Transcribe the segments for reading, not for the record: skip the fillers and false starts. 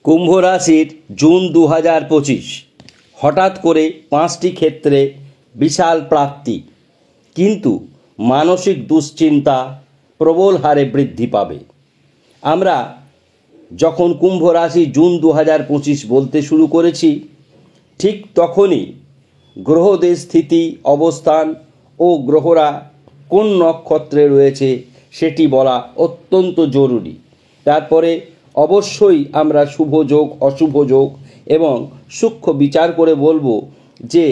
কুম্ভ রাশির জুন 2025 হঠাৎ করে 5টি ক্ষেত্রে বিশাল প্রাপ্তি, কিন্তু মানসিক দুশ্চিন্তা প্রবল হারে বৃদ্ধি পাবে। আমরা যখন কুম্ভ রাশি জুন 2025 বলতে শুরু করেছি, ঠিক তখনই গ্রহদের স্থিতি, অবস্থান ও গ্রহরা কোন নক্ষত্রে রয়েছে সেটি বলা অত্যন্ত জরুরি। তারপরে অবশ্যই আমরা শুভ যোগ, অশুভ যোগ এবং সূক্ষ্ম বিচার করে বলবো যে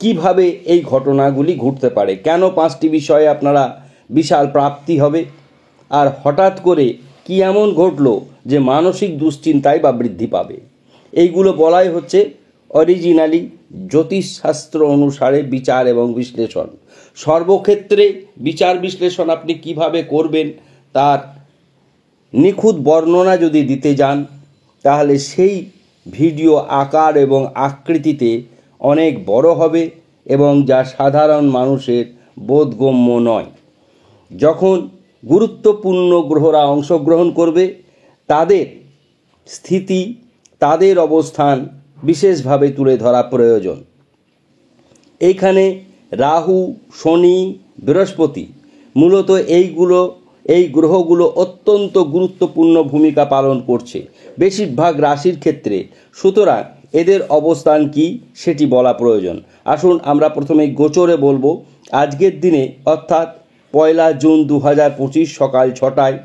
কিভাবে এই ঘটনাগুলি ঘটতে পারে, কেন 5টি বিষয়ে আপনারা বিশাল প্রাপ্তি হবে, আর হঠাৎ করে কি এমন ঘটলো যে মানসিক দুশ্চিন্তায় বা বৃদ্ধি পাবে। এইগুলো বলাই হচ্ছে অরিজিনালি জ্যোতিষশাস্ত্র অনুসারে বিচার এবং বিশ্লেষণ। সর্বক্ষেত্রে বিচার বিশ্লেষণ আপনি কিভাবে করবেন তার নিখুঁত বর্ণনা যদি দিতে যান, তাহলে সেই ভিডিও আকার এবং আকৃতিতে অনেক বড় হবে এবং যা সাধারণ মানুষের বোধগম্য নয়। যখন গুরুত্বপূর্ণ গ্রহরা অংশগ্রহণ করবে, তাদের স্থিতি, তাদের অবস্থান বিশেষভাবে তুলে ধরা প্রয়োজন। এইখানে রাহু, শনি, বৃহস্পতি মূলত এই গ্রহগুলো অত্যন্ত গুরুত্বপূর্ণ ভূমিকা পালন করছে বেশিরভাগ রাশির ক্ষেত্রে। সুতরাং এদের অবস্থান কি সেটি বলা প্রয়োজন। আসুন আমরা প্রথমে গোচরে বলবো। আজকের দিনে অর্থাৎ 1 জুন 2025 সকাল 6টায়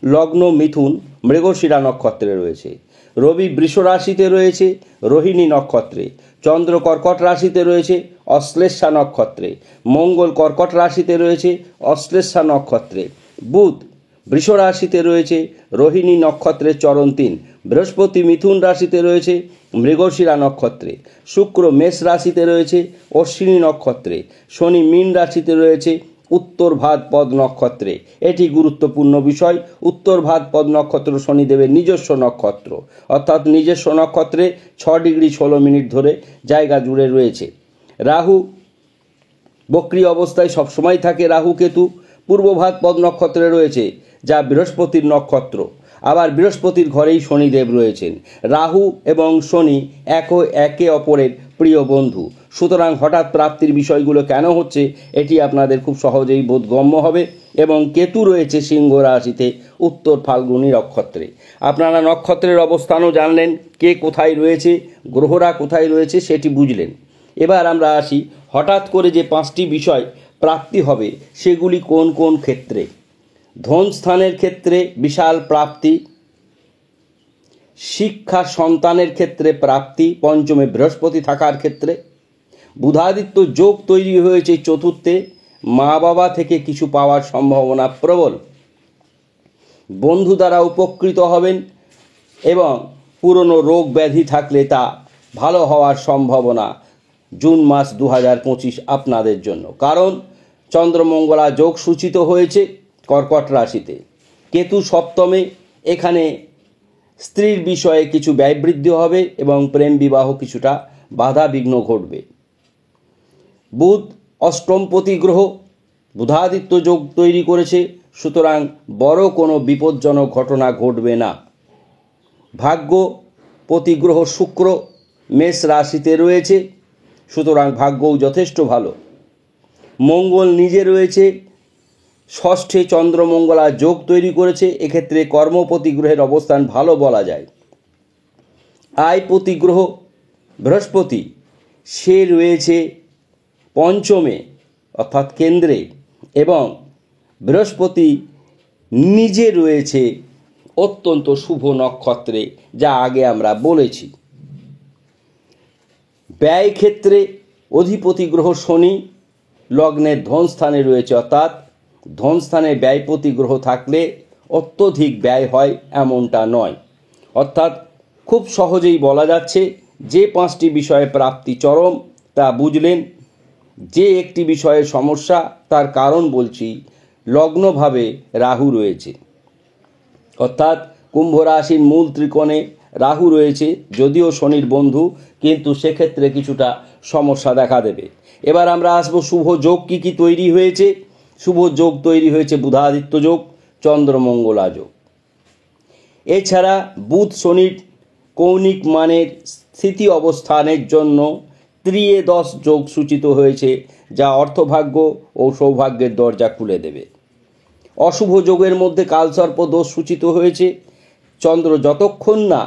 লগ্ন মিথুন, মৃগশিরা নক্ষত্রে রয়েছে। রবি বৃষ রাশিতে রয়েছে রোহিণী নক্ষত্রে। চন্দ্র কর্কট রাশিতে রয়েছে অশ্লেষা নক্ষত্রে। মঙ্গল কর্কট রাশিতে রয়েছে অশ্লেষা নক্ষত্রে। বুধ বৃষ রাশিতে রয়েছে রোহিণী নক্ষত্রের চরণ 3। বৃহস্পতি মিথুন রাশিতে রয়েছে মৃগশিরা নক্ষত্রে। শুক্র মেষ রাশিতে রয়েছে অশ্বিনী নক্ষত্রে। শনি মীন রাশিতে রয়েছে উত্তর ভাদ্রপদ নক্ষত্রে। এটি গুরুত্বপূর্ণ বিষয়। উত্তর ভাদ্রপদ নক্ষত্র শনিদেবের নিজস্ব নক্ষত্র, অর্থাৎ নিজস্ব নক্ষত্রে 6 ডিগ্রি 16 মিনিট ধরে জায়গা জুড়ে রয়েছে। রাহু বক্রী অবস্থায় সবসময় থাকে। রাহু কেতু পূর্ব ভাদ্রপদ নক্ষত্রে রয়েছে, যা বৃহস্পতির নক্ষত্র। আবার বৃহস্পতির ঘরেই শনিদেব রয়েছেন। রাহু এবং শনি একে অপরের প্রিয় বন্ধু। সুতরাং হঠাৎ প্রাপ্তির বিষয়গুলো কেন হচ্ছে এটি আপনাদের খুব সহজেই বোধগম্য হবে। এবং কেতু রয়েছে সিংহ রাশিতে উত্তর ফাল্গুনী নক্ষত্রে। আপনারা নক্ষত্রের অবস্থানও জানলেন, কে কোথায় রয়েছে, গ্রহরা কোথায় রয়েছে সেটি বুঝলেন। এবার আমরা আসি, হঠাৎ করে যে 5টি বিষয় প্রাপ্তি হবে সেগুলি কোন কোন ক্ষেত্রে। ধন স্থানের ক্ষেত্রে বিশাল প্রাপ্তি, শিক্ষা সন্তানের ক্ষেত্রে প্রাপ্তি, পঞ্চমে বৃহস্পতি থাকার ক্ষেত্রে। বুধাদিত্য যোগ তৈরি হয়েছে চতুর্থে, মা বাবা থেকে কিছু পাওয়ার সম্ভাবনা প্রবল। বন্ধু দ্বারা উপকৃত হবেন এবং পুরনো রোগ ব্যাধি থাকলে তা ভালো হওয়ার সম্ভাবনা জুন মাস 2025 আপনাদের জন্য। কারণ চন্দ্রমঙ্গলা যোগ সূচিত হয়েছে কর্কট রাশিতে, কেতু সপ্তমে। এখানে স্ত্রীর বিষয়ে কিছু ব্যয়বৃদ্ধি হবে এবং প্রেম বিবাহ কিছুটা বাধা বিঘ্ন ঘটবে। বুধ অষ্টমপতি গ্রহ, বুধাদিত্য যোগ তৈরি করেছে, সুতরাং বড় কোনো বিপজ্জনক ঘটনা ঘটবে না। ভাগ্যপতি গ্রহ শুক্র মেষ রাশিতে রয়েছে, সুতরাং ভাগ্যও যথেষ্ট ভালো। মঙ্গল নিজে রয়েছে ষষ্ঠে, চন্দ্রমঙ্গলা যোগ তৈরি করেছে। এক্ষেত্রে কর্মপতি গ্রহের অবস্থান ভালো বলা যায়। আয়পতি গ্রহ বৃহস্পতি, সে রয়েছে পঞ্চমে অর্থাৎ কেন্দ্রে, এবং বৃহস্পতি নিজে রয়েছে অত্যন্ত শুভ নক্ষত্রে, যা আগে আমরা বলেছি। ব্যয় ক্ষেত্রে অধিপতি গ্রহ শনি লগ্নের ধনস্থানে রয়েছে, অর্থাৎ ধনস্থানে ব্যয়পতি গ্রহ থাকলে অত্যধিক ব্যয় হয় এমনটা নয়। অর্থাৎ খুব সহজেই বলা যাচ্ছে যে 5টি বিষয়ে প্রাপ্তি চরম তা বুঝলেন। যে একটি বিষয়ে সমস্যা তার কারণ বলছি, লগ্নভাবে রাহু রয়েছে, অর্থাৎ কুম্ভ রাশির মূল ত্রিকোণে রাহু রয়েছে। যদিও শনির বন্ধু, কিন্তু সেক্ষেত্রে কিছুটা সমস্যা দেখা দেবে। এবার আমরা আসবো শুভ যোগ কী কী তৈরি হয়েছে। শুভ যোগ তৈরি হয়েছে বুধাদিত্য যোগ, চন্দ্রমঙ্গলা যোগ। এছাড়া বুধ শনির কৌণিক মানের স্থিতি অবস্থানের জন্য ত্রিয়ে-10 যোগ সূচিত হয়েছে, যা অর্থভাগ্য ও সৌভাগ্যের দরজা খুলে দেবে। অশুভ যোগের মধ্যে কালসর্প দোষ সূচিত হয়েছে। চন্দ্র যতক্ষণ না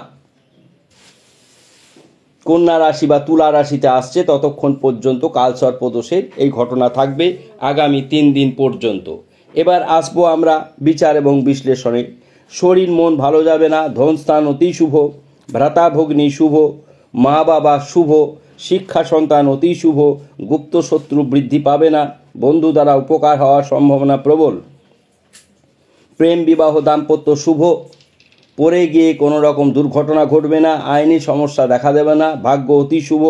কন্যা রাশি বা তুলা রাশিতে আসছে ততক্ষণ পর্যন্ত কালসর্প দোষের এই ঘটনা থাকবে আগামী 3 দিন পর্যন্ত। এবার আসবো আমরা বিচার এবং বিশ্লেষণে। শরীর মন ভালো যাবে না, ধনস্থান অতি শুভ, ভ্রাতাভগ্নী শুভ, মা বাবা শুভ, শিক্ষা সন্তান অতি শুভ, গুপ্ত শত্রু বৃদ্ধি পাবে না, বন্ধু দ্বারা উপকার হওয়ার সম্ভাবনা প্রবল, প্রেম বিবাহ দাম্পত্য শুভ, পড়ে গিয়ে কোনো রকম দুর্ঘটনা ঘটবে না, আইনি সমস্যা দেখা দেবে না, ভাগ্য অতি শুভ,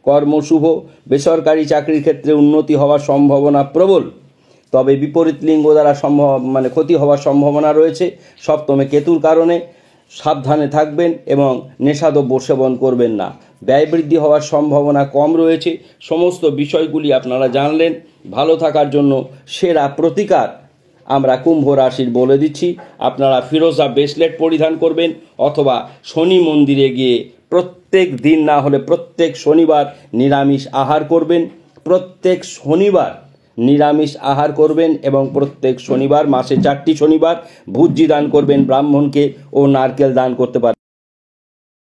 কর্ম শুভ, বেসরকারি চাকরির ক্ষেত্রে উন্নতি হওয়ার সম্ভাবনা প্রবল, তবে বিপরীত লিঙ্গ দ্বারা ক্ষতি হওয়ার সম্ভাবনা রয়েছে। সপ্তমে কেতুর কারণে সাবধানে থাকবেন এবং নেশাদ্রব্য সেবন করবেন না। ব্যয় বৃদ্ধি হওয়ার সম্ভাবনা কম রয়েছে। সমস্ত বিষয়গুলি আপনারা জানলেন। ভালো থাকার জন্য সেরা প্রতিকার আমরা কুম্ভ রাশির বলে দিচ্ছি। আপনারা ফিরোজা ব্রেসলেট পরিধান করবেন অথবা শনি মন্দিরে গিয়ে প্রত্যেক দিন না হলে প্রত্যেক শনিবার নিরামিষ আহার করবেন। প্রত্যেক শনিবার নিরামিষ আহার করবেন এবং প্রত্যেক শনিবার মাসে 4টি শনিবার ভুজ্জি দান করবেন ব্রাহ্মণকে ও নারকেল দান করতে পারেন।